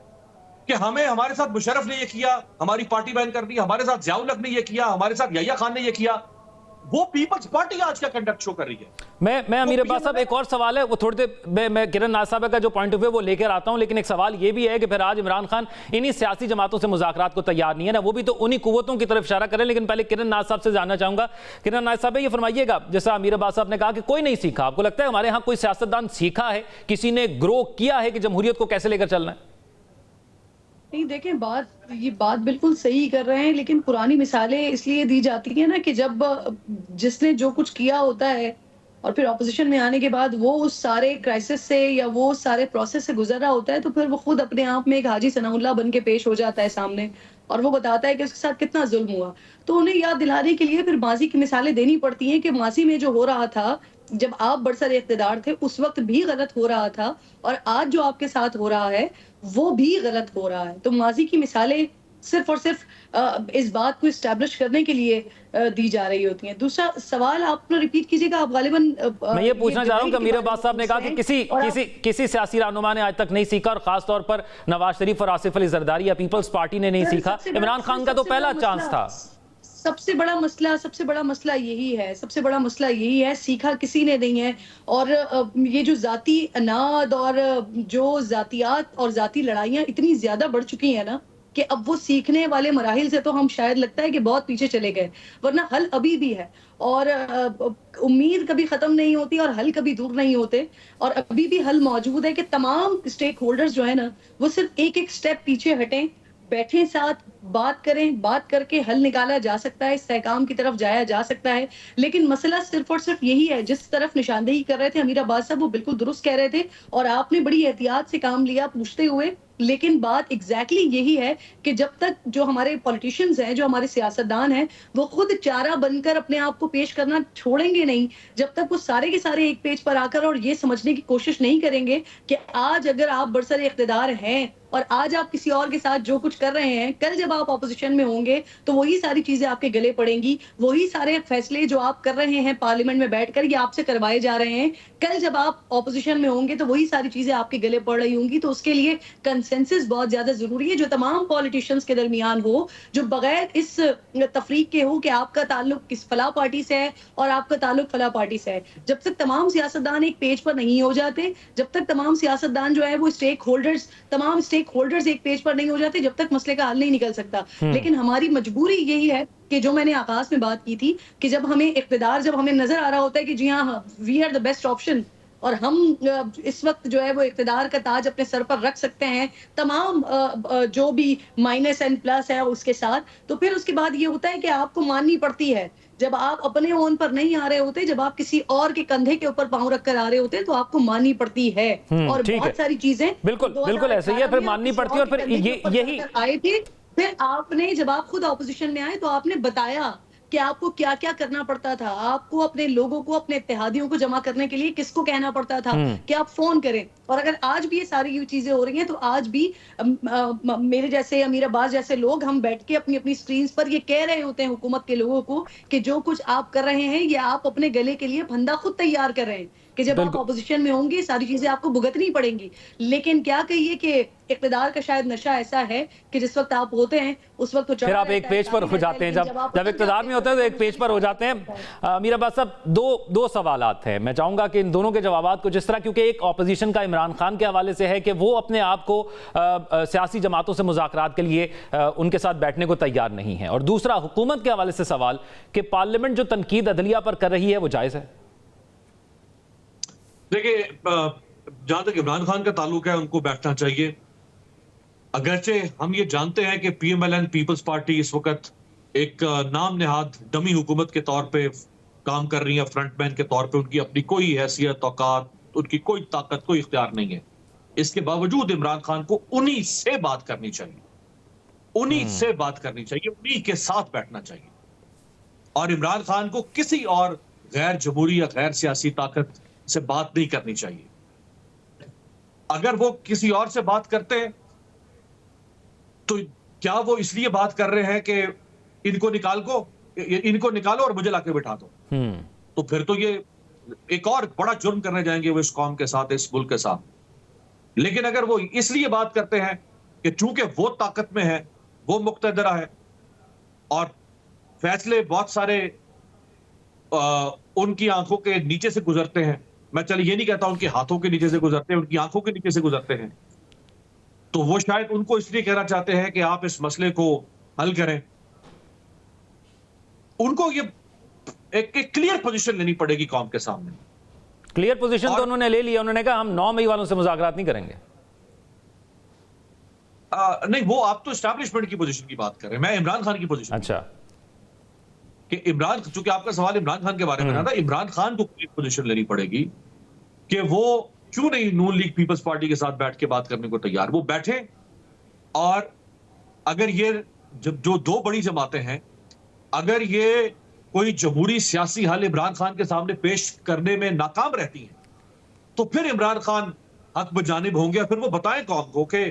कि हमारे साथ मुशर्रफ ने ये किया, हमारी पार्टी बैन कर दी, हमारे साथ जियाउल हक ने ये किया, हमारे साथ याहिया खान ने ये किया, वो पीपल्स पार्टी आज का कंडक्ट शो कर रही है। मैं अमीर अब्बास साहब, एक और सवाल है, वो थोड़ी देर मैं किरण नाज़ साहब का जो पॉइंट ऑफ व्यू वो लेकर आता हूं, लेकिन एक सवाल ये भी है कि फिर आज इमरान खान इन्हीं सियासी जमातों से मुज़ाकरात को तैयार नहीं है ना, वो भी तो उन्हीं कुव्वतों की तरफ इशारा करें। लेकिन पहले किरण नाज़ साहब से जानना चाहूंगा। किरण नाज़ साहब, ये फरमाइएगा, जैसा अमीर अब्बास साहब ने कहा कि कोई नहीं सीखा, आपको लगता है हमारे यहाँ कोई सियासतदान सीखा है, किसी ने ग्रो किया है कि जमहूरियत को कैसे लेकर चलना है? नहीं, देखें, ये बात बिल्कुल सही कर रहे हैं, लेकिन पुरानी मिसालें इसलिए दी जाती है ना कि जब जिसने जो कुछ किया होता है और फिर ऑपोजिशन में आने के बाद वो उस सारे क्राइसिस से या वो सारे प्रोसेस से गुजर रहा होता है, तो फिर वो खुद अपने आप में एक हाजी सनाउल्लाह बन के पेश हो जाता है सामने और वो बताता है कि उसके साथ कितना जुल्म हुआ। तो उन्हें याद दिलाने के लिए फिर माजी की मिसालें देनी पड़ती हैं कि माजी में जो हो रहा था, जब आप बरसर इख्तिदार थे, उस वक्त भी गलत हो रहा था, और आज जो आपके साथ हो रहा है वो भी गलत हो रहा है। तो माजी की मिसालें सिर्फ और सिर्फ इस बात को इस्टेब्लिश करने के लिए दी जा रही होती हैं। दूसरा सवाल आप रिपीट कीजिएगा, आप गालिबन मैं ये पूछना चाह रहा हूं कि अमीर अब्बास साहब ने कहा कि किसी सियासी रहनुमा ने आज तक नहीं सीखा, और खास तौर पर नवाज शरीफ और आसिफ अली जरदारी या पीपल्स पार्टी ने नहीं सीखा। इमरान खान का तो पहला चांस था। सबसे बड़ा मसला यही है, सबसे बड़ा मसला यही है, सीखा किसी ने नहीं है। और ये जो जाती अनाद और जो जातियात और जाती लड़ाइयाँ इतनी ज्यादा बढ़ चुकी हैं ना, कि अब वो सीखने वाले मराहिल से तो हम शायद लगता है कि बहुत पीछे चले गए, वरना हल अभी भी है। और उम्मीद कभी खत्म नहीं होती और हल कभी दूर नहीं होते, और अभी भी हल मौजूद है कि तमाम स्टेक होल्डर्स जो है ना, वो सिर्फ एक एक स्टेप पीछे हटें, बैठे साथ बात करें, बात करके हल निकाला जा सकता है, इस्तेहकाम की तरफ जाया जा सकता है। लेकिन मसला सिर्फ और सिर्फ यही है, जिस तरफ निशानदेही कर रहे थे अमीर अब्बास साहब, वो बिल्कुल दुरुस्त कह रहे थे, और आपने बड़ी एहतियात से काम लिया पूछते हुए। लेकिन बात एग्जैक्टली यही है कि जब तक जो हमारे पॉलिटिशियंस हैं, जो हमारे सियासतदान हैं, वो खुद चारा बनकर अपने आप को पेश करना छोड़ेंगे नहीं, जब तक वो सारे के सारे एक पेज पर आकर और ये समझने की कोशिश नहीं करेंगे कि आज अगर आप बरसर इख्तिदार हैं और आज आप किसी और के साथ जो कुछ कर रहे हैं, कल जब आप ऑपोजिशन में होंगे तो वही सारी चीजें आपके गले पड़ेंगी, वही सारे फैसले जो आप कर रहे हैं पार्लियामेंट में बैठकर, ये आपसे करवाए जा रहे हैं, कल जब आप ऑपोजिशन में होंगे तो वही सारी चीजें आपके गले पड़ रही होंगी। तो उसके लिए कंसेंसस बहुत ज्यादा जरूरी है, जो तमाम पॉलिटिशियंस के दरमियान हो, जो बगैर इस तफरीक के हो कि आपका ताल्लुक किस फला पार्टी से है और आपका ताल्लुक फला पार्टी से है। जब तक तमाम सियासतदान एक पेज पर नहीं हो जाते, जब तक तमाम सियासतदान जो है वो तमाम स्टेक होल्डर्स एक पेज पर नहीं हो जाते, जब तक मसले का हल नहीं निकल सकता। लेकिन हमारी मजबूरी यही है कि जो मैंने आकाश में बात की थी, कि जब हमें नजर आ रहा होता है कि जी हाँ, we are the best option, और हम इस वक्त जो है वो इख्तिदार का ताज अपने सर पर रख सकते हैं, तमाम जो भी माइनस एंड प्लस है उसके साथ, तो फिर उसके बाद ये होता है कि आपको माननी पड़ती है। जब आप अपने ओन पर नहीं आ रहे होते, जब आप किसी और के कंधे के ऊपर पांव रखकर आ रहे होते, तो आपको माननी पड़ती है। और बहुत सारी चीजें बिल्कुल ऐसे ही है, फिर माननी पड़ती है। और फिर यही आए थे, फिर आपने जब आप खुद ऑपोजिशन में आए तो आपने बताया कि आपको क्या क्या करना पड़ता था, आपको अपने लोगों को, अपने इत्तेहादियों को जमा करने के लिए किसको कहना पड़ता था कि आप फोन करें। और अगर आज भी ये सारी चीजें हो रही हैं, तो आज भी मेरे जैसे, अमीर अब्बास जैसे लोग, हम बैठ के अपनी अपनी स्क्रीन पर ये कह रहे होते हैं हुकूमत के लोगों को कि जो कुछ आप कर रहे हैं, ये आप अपने गले के लिए फंदा खुद तैयार कर रहे हैं, कि जब आप ऑपोजिशन में होंगे सारी चीजें आपको भुगतनी पड़ेंगी। लेकिन क्या कहिए कि इख्तिदार का शायद नशा ऐसा है कि जिस वक्त आप होते हैं उस वक्त तो फिर आप एक पेज पर हो जाते हैं, जब इख्तिदार में होते हैं तो एक पेज पर हो जाते हैं। अमीर अब्बास साहब, दो सवालात हैं, मैं चाहूंगा कि इन दोनों के जवाबात को जिस तरह, क्योंकि एक ऑपोजिशन का इमरान खान के हवाले से है कि वो अपने आप को सियासी जमातों से मुज़ाकरात के लिए उनके साथ बैठने को तैयार नहीं है, और दूसरा हुकूमत के हवाले से सवाल कि पार्लियामेंट जो तनकीद अदलिया पर कर रही है वो जायज़ है। देखिए, जहां तक इमरान खान का ताल्लुक है, उनको बैठना चाहिए। अगरचे हम ये जानते हैं कि पीएमएलएन पीपल्स पार्टी इस वक्त एक नाम नेहाद डमी हुकूमत के तौर पे काम कर रही है, फ्रंटमैन के तौर पे उनकी अपनी कोई हैसियत, औकात, उनकी कोई ताकत, कोई इख्तियार नहीं है। इसके बावजूद इमरान खान को उन्हीं से बात करनी चाहिए, उन्हीं से बात करनी चाहिए, उन्हीं के साथ बैठना चाहिए। और इमरान खान को किसी और गैर जमहूरी या गैर सियासी ताकत से बात नहीं करनी चाहिए। अगर वो किसी और से बात करते हैं तो क्या वो इसलिए बात कर रहे हैं कि इनको निकालो और मुझे लाके बिठा दो? तो फिर तो ये एक और बड़ा जुर्म करने जाएंगे वो इस कौम के साथ, इस मुल्क के साथ। लेकिन अगर वो इसलिए बात करते हैं कि चूंकि वो ताकत में है, वो मुक्तदरा है, और फैसले बहुत सारे उनकी आंखों के नीचे से गुजरते हैं, मैं चलिए ये नहीं कहता उनके हाथों के नीचे से गुजरते हैं, उनकी आंखों के नीचे से गुजरते हैं, तो वो शायद उनको इसलिए कहना चाहते हैं कि आप इस मसले को हल करें। उनको ये एक क्लियर पोजीशन लेनी पड़ेगी कौम के सामने। क्लियर पोजीशन तो उन्होंने ले लिया, उन्होंने कहा हम 9 मई वालों से मुज़ाकरात नहीं करेंगे। नहीं, वो आप तो एस्टैब्लिशमेंट की पोजीशन की बात कर रहे हैं, मैं इमरान खान की पोजीशन। अच्छा, कि इमरान, चूंकि आपका सवाल इमरान खान के बारे में था, इमरान खान को क्लियर पोजीशन लेनी पड़ेगी कि वो क्यों नहीं नून लीग पीपल्स पार्टी के साथ बैठ के बात करने को तैयार। वो बैठे, और अगर ये जब जो दो बड़ी जमातें हैं, अगर ये कोई जमहूरी सियासी हल इमरान खान के सामने पेश करने में नाकाम रहती हैं, तो फिर इमरान खान हक बजानिब होंगे। फिर वो बताएं कौम को कि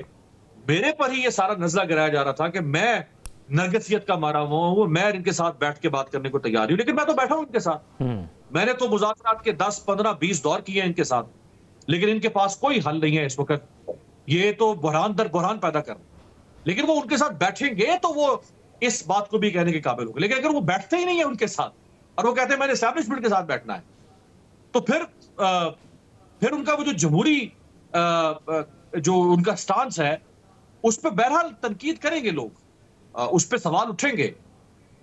मेरे पर ही ये सारा नजला गिराया जा रहा था कि मैं नरगसियत का मारा हुआ हूं, मैं इनके साथ बैठ के बात करने को तैयार हूं, लेकिन मैं तो बैठा हूं इनके साथ। मैंने तो मुज़ाकरात के 10, 15, 20 दौर किए हैं इनके साथ, लेकिन इनके पास कोई हल नहीं है इस वक्त। ये तो बुरहान दर बुरहान पैदा कर, लेकिन वो उनके साथ बैठेंगे तो वो इस बात को भी कहने के काबिल होंगे। लेकिन अगर वो बैठते ही नहीं है उनके साथ और वो कहते हैं मैंने एस्टैब्लिशमेंट के साथ बैठना है, तो फिर उनका वो जो जमहूरी जो उनका स्टांस है उस पर बहरहाल तनकीद करेंगे लोग, उस पर सवाल उठेंगे।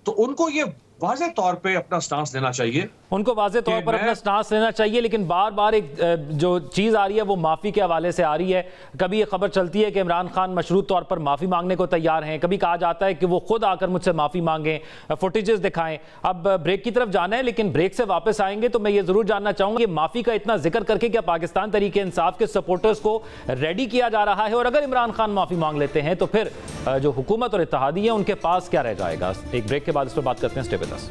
तो उनको ये वाज़ेह तौर पे अपना स्टांस लेना चाहिए, उनको वाज़ेह तौर पर अपना स्टांस लेना चाहिए। लेकिन बार बार एक जो चीज़ आ रही है वो माफ़ी के हवाले से आ रही है। कभी ये खबर चलती है कि इमरान खान मशरूत तौर पर माफ़ी मांगने को तैयार हैं, कभी कहा जाता है कि वो खुद आकर मुझसे माफ़ी मांगें, फुटेजेस दिखाएं। अब ब्रेक की तरफ जाना है, लेकिन ब्रेक से वापस आएंगे तो मैं ये ज़रूर जानना चाहूँगा कि माफ़ी का इतना जिक्र करके क्या पाकिस्तान तहरीक इंसाफ के सपोर्टर्स को रेडी किया जा रहा है? और अगर इमरान खान माफ़ी मांग लेते हैं तो फिर जो हुकूमत और इत्तेहादी है उनके पास क्या रह जाएगा? एक ब्रेक के बाद इस पर बात करते हैं। Stay with us.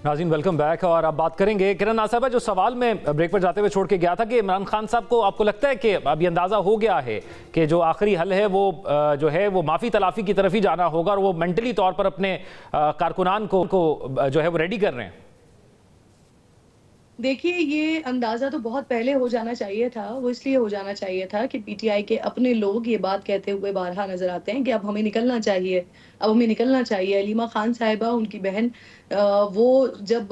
नाज़रीन वेलकम बैक। और अब बात करेंगे किरण नाज़ साहब, जो सवाल में ब्रेक पर जाते हुए छोड़ के गया था कि इमरान खान साहब को आपको लगता है कि अब ये अंदाज़ा हो गया है कि जो आखिरी हल है वो जो है वो माफ़ी तलाफ़ी की तरफ ही जाना होगा और वो मेंटली तौर पर अपने कारकुनान को जो है वो रेडी कर रहे हैं? देखिए, ये अंदाज़ा तो बहुत पहले हो जाना चाहिए था। वो इसलिए हो जाना चाहिए था कि पीटीआई के अपने लोग ये बात कहते हुए बारहा नज़र आते हैं कि अब हमें निकलना चाहिए, अब हमें निकलना चाहिए। अलीमा खान साहिबा, उनकी बहन, वो जब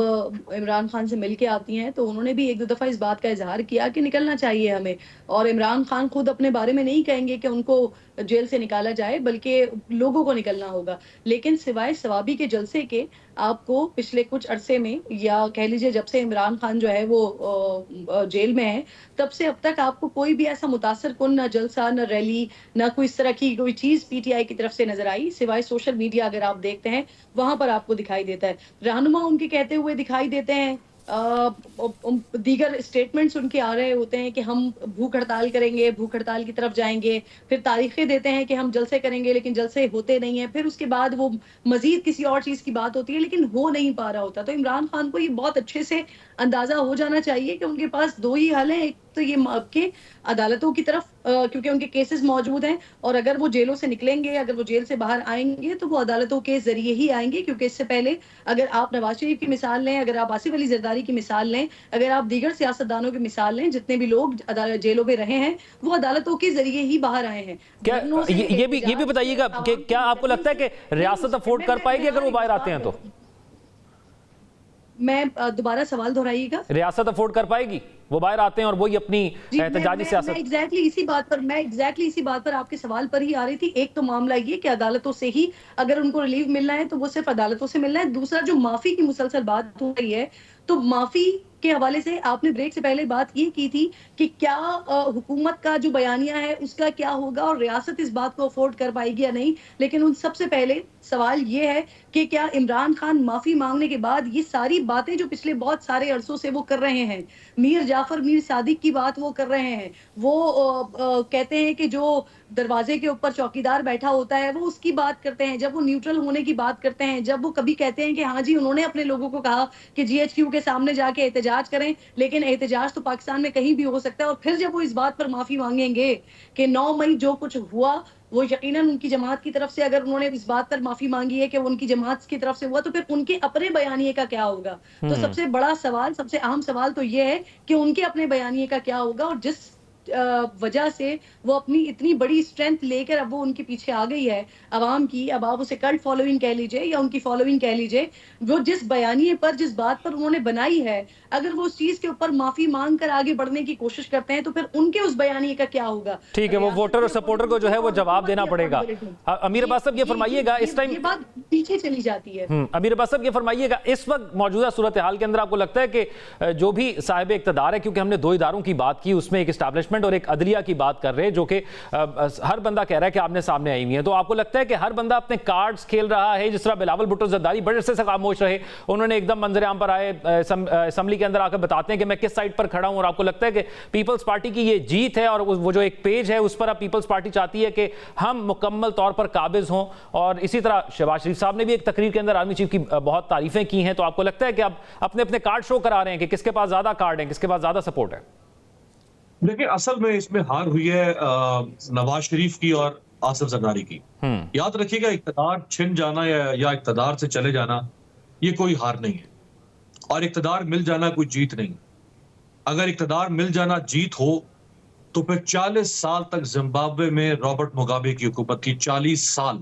इमरान खान से मिल के आती हैं तो उन्होंने भी 1-2 दफ़ा इस बात का इज़हार किया कि निकलना चाहिए हमें। और इमरान खान खुद अपने बारे में नहीं कहेंगे कि उनको जेल से निकाला जाए, बल्कि लोगों को निकलना होगा। लेकिन सिवाय सवाबी के जलसे के आपको पिछले कुछ अरसे में, या कह लीजिए जब से इमरान खान जो है वो जेल में है, तब से अब तक आपको कोई भी ऐसा मुतासिर कुन ना जलसा, ना रैली, ना कोई इस तरह की कोई चीज़ पीटीआई की तरफ से नजर आई, सिवाय सोशल मीडिया अगर आप देखते हैं वहां पर आपको दिखाई देता है। रहनुमा उनके कहते हुए दिखाई देते हैं, दीगर स्टेटमेंट्स उनके आ रहे होते हैं कि हम भूख हड़ताल करेंगे, भूख हड़ताल की तरफ जाएंगे, फिर तारीखें देते हैं कि हम जलसे करेंगे, लेकिन जलसे होते नहीं हैं। फिर उसके बाद वो मजीद किसी और चीज़ की बात होती है, लेकिन हो नहीं पा रहा होता। तो इमरान खान को ये बहुत अच्छे से अंदाजा हो जाना चाहिए कि उनके पास दो ही हल हैं। एक तो ये आपके अदालतों की तरफ, क्योंकि उनके केसेस मौजूद हैं, और अगर वो जेलों से निकलेंगे, अगर वो जेल से बाहर आएंगे तो वो अदालतों के जरिए ही आएंगे। क्योंकि इससे पहले अगर आप नवाज शरीफ की मिसाल लें, अगर आप आसिफ अली जरदारी की मिसाल लें, अगर आप दीगर सियासतदानों की मिसाल लें, जितने भी लोग जेलों में रहे हैं वो अदालतों के जरिए ही बाहर आए हैं। क्या ये भी बताइएगा कि क्या आपको लगता है कि रियासत अफोर्ड कर पाएगी अगर वो बाहर आते हैं? तो मैं दोबारा सवाल दोहराइएगा। रियासत अफोर्ड कर पाएगी? वो बाहर आते हैं और वही अपनी एहतजाजी सियासत। मैं एग्जैक्टली इसी बात पर आपके सवाल पर ही आ रही थी। एक तो मामला ये कि अदालतों से ही अगर उनको रिलीफ मिलना है तो वो सिर्फ अदालतों से मिलना है। दूसरा, जो माफी की मुसलसल बात हो रही है, तो माफी के हवाले से आपने ब्रेक से पहले बात ये की थी कि क्या हुकूमत का जो बयानिया है उसका क्या होगा और रियासत इस बात को अफोर्ड कर पाएगी या नहीं। लेकिन उन सबसे पहले सवाल ये है कि क्या इमरान खान माफी मांगने के बाद ये सारी बातें जो पिछले बहुत सारे अरसों से वो कर रहे हैं, मीर जाफर मीर सादिक की बात वो कर रहे हैं, वो कहते हैं कि जो दरवाजे के ऊपर चौकीदार बैठा होता है वो उसकी बात करते हैं, जब वो न्यूट्रल होने की बात करते हैं, जब वो कभी कहते हैं कि हाँ जी उन्होंने अपने लोगों को कहा कि जीएचक्यू के सामने जाके एहतजाज करें, लेकिन एहतजाज तो पाकिस्तान में कहीं भी हो सकता है। और फिर जब वो इस बात पर माफी मांगेंगे कि 9 मई जो कुछ हुआ वो यकीनन उनकी जमात की तरफ से, अगर उन्होंने इस बात पर माफी मांगी है कि वो उनकी जमात की तरफ से हुआ, तो फिर उनके अपने बयानिए का क्या होगा? तो सबसे बड़ा सवाल, सबसे अहम सवाल तो ये है कि उनके अपने बयानिए का क्या होगा। और जिस वजह से वो अपनी इतनी बड़ी स्ट्रेंथ लेकर अब वो उनके पीछे आ गई है अवाम की, अब आप उसे कल्ट फॉलोइंग कह लीजिए या उनकी फॉलोइंग कह लीजिए, वो जिस बयानिए पर, जिस बात पर उन्होंने बनाई है, अगर वो उस चीज के ऊपर माफी मांग कर आगे बढ़ने की कोशिश करते हैं तो फिर उनके उस बयानिए का क्या होगा? ठीक है, वो वोटर और सपोर्टर को जो है वो जवाब देना पड़ेगा। अमीर अब्बास साहब ये फरमाइएगा, इस टाइम ये बात पीछे चली जाती है। अमीर अब्बास साहब ये फरमाइएगा, इस वक्त मौजूदा सूरत हाल के अंदर आपको लगता है कि जो भी साहिब इक़्तिदार है, क्योंकि हमने 2 इदारों की बात की, उसमें एक एस्टैब्लिशमेंट एस्टेब्लिशमेंट और एक अदलिया की बात कर रहे हैं, जो कि हर बंदा कह रहा है कि आमने सामने आई हुई है, तो आपको लगता है कि हर बंदा अपने कार्ड्स खेल रहा है? जिस तरह बिलावल भुट्टो जरदारी बड़े अरसे से खामोश रहे, उन्होंने एकदम मंजर आम पर आए, असेंबली के अंदर आकर बताते हैं कि मैं किस साइड पर खड़ा हूं, और आपको लगता है कि पीपल्स पार्टी की ये जीत है और वो जो एक पेज है उस पर अब पीपल्स पार्टी चाहती है कि हम मुकम्मल तौर पर काबिज हों? और इसी तरह शहबाज शरीफ साहब ने भी एक तकरीर के अंदर आर्मी चीफ की बहुत तारीफें की हैं, तो आपको लगता है कि अब अपने अपने कार्ड शो करा रहे हैं कि किसके पास ज्यादा कार्ड है, किसके पास ज्यादा सपोर्ट है? देखिए, असल में इसमें हार हुई है नवाज शरीफ की और आसिफ जरदारी की। याद रखिएगा, इक्तदार छिन जाना या इक्तदार से चले जाना ये कोई हार नहीं है, और इक्तदार मिल जाना कोई जीत नहीं। अगर इक्तदार मिल जाना जीत हो तो फिर 40 साल तक जिम्बाब्वे में रॉबर्ट मुगाबे की हुकूमत की 40 साल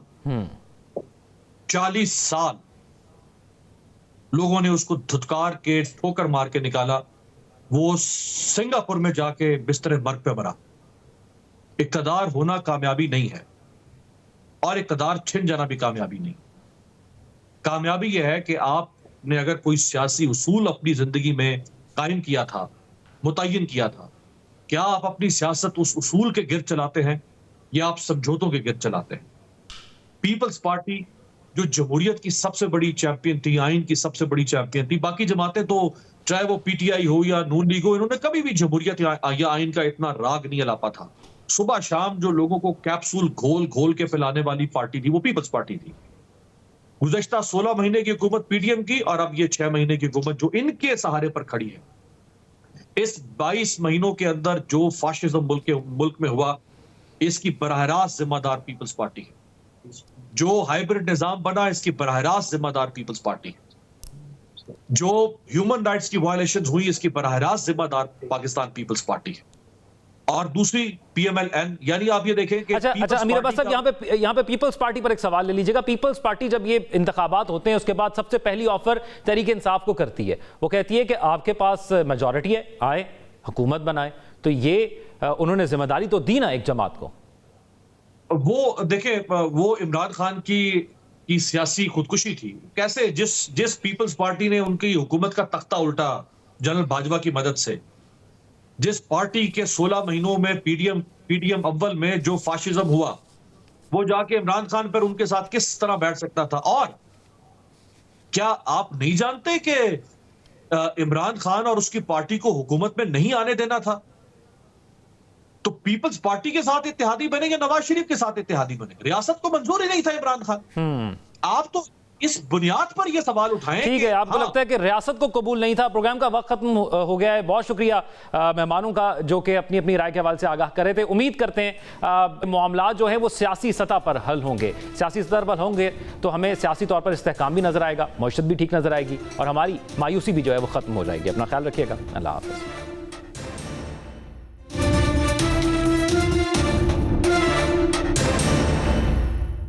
40 साल लोगों ने उसको धुतकार के ठोकर मार के निकाला। वो सिंगापुर में जाके बिस्तर मर्ग पे मरा। इक्तदार होना कामयाबी नहीं है, और इक्तदार छिन जाना भी कामयाबी नहीं। कामयाबी यह है कि आपने अगर कोई सियासी उसूल अपनी जिंदगी में कायम किया था, मुतय्यन किया था, क्या आप अपनी सियासत उस उसूल के गिर्द चलाते हैं या आप समझौतों के गिर्द चलाते हैं? पीपल्स पार्टी जो जमहूरियत की सबसे बड़ी चैंपियन थी, आइन की सबसे बड़ी चैंपियन थी, बाकी जमातें तो चाहे वो पीटीआई हो या नून लीग हो, इन्होंने कभी भी जमहूरियत या आइन का इतना राग नहीं अलापा था। सुबह शाम जो लोगों को कैप्सूल घोल घोल के पिलाने वाली पार्टी थी वो पीपल्स पार्टी थी। गुज़श्ता 16 महीने की हुकूमत पीडीएम की, और अब ये 6 महीने की हुकूमत जो इनके सहारे पर खड़ी है। इस 22 महीनों के अंदर जो फाशिज्म मुल्क में हुआ, इसकी बराह रास्त जिम्मेदार पीपल्स पार्टी है। जो हाइब्रिड निजाम बना, इसकी बराह रास्त जिम्मेदार पीपल्स पार्टी है। जो ह्यूमन राइट्स की वायलेशंस हुई, इसकी बराह रास्त जिम्मेदार पाकिस्तान पीपल्स पार्टी है। और दूसरी पीएमएलएन, यानी आप ये देखें कि अच्छा अमीर अब्बास साहब, यहाँ पे पीपल्स पार्टी पर एक सवाल ले लीजिएगा। पीपल्स पार्टी जब ये इंतखाबात होते हैं उसके बाद सबसे पहली ऑफर तहरीक इंसाफ को करती है। वो कहती है कि आपके पास मेजॉरिटी है, आए हुकूमत बनाए। तो ये उन्होंने जिम्मेदारी तो दी ना एक जमात को। वो देखें, वो इमरान खान की सियासी खुदकुशी थी। कैसे? जिस पीपल्स पार्टी ने उनकी हुकूमत का तख्ता उल्टा जनरल बाजवा की मदद से, जिस पार्टी के 16 महीनों में पीडीएम अव्वल में जो फाशिज्म हुआ, वो जाके इमरान खान पर उनके साथ किस तरह बैठ सकता था? और क्या आप नहीं जानते कि इमरान खान और उसकी पार्टी को हुकूमत में नहीं आने देना था? तो पीपल्स पार्टी के साथ इत्तेहादी बने या नवाज शरीफ के साथ इत्तेहादी बने? रियासत को मंजूर ही नहीं था इमरान खान। आप तो इस बुनियाद पर यह सवाल उठाएं। ठीक है, आपको लगता है कि रियासत को कबूल नहीं था। प्रोग्राम का वक्त खत्म हो गया है। बहुत शुक्रिया मेहमानों का जो कि अपनी अपनी राय के हवाले से आगाह कर रहे थे। उम्मीद करते हैं मामला जो है वो सियासी सतह पर हल होंगे। सियासी सतह पर होंगे तो हमें सियासी तौर पर इस्तेहकाम भी नजर आएगा, मईशत भी ठीक नजर आएगी, और हमारी मायूसी भी जो है वो खत्म हो जाएगी। अपना ख्याल रखिएगा। अल्लाह हाफ़िज़।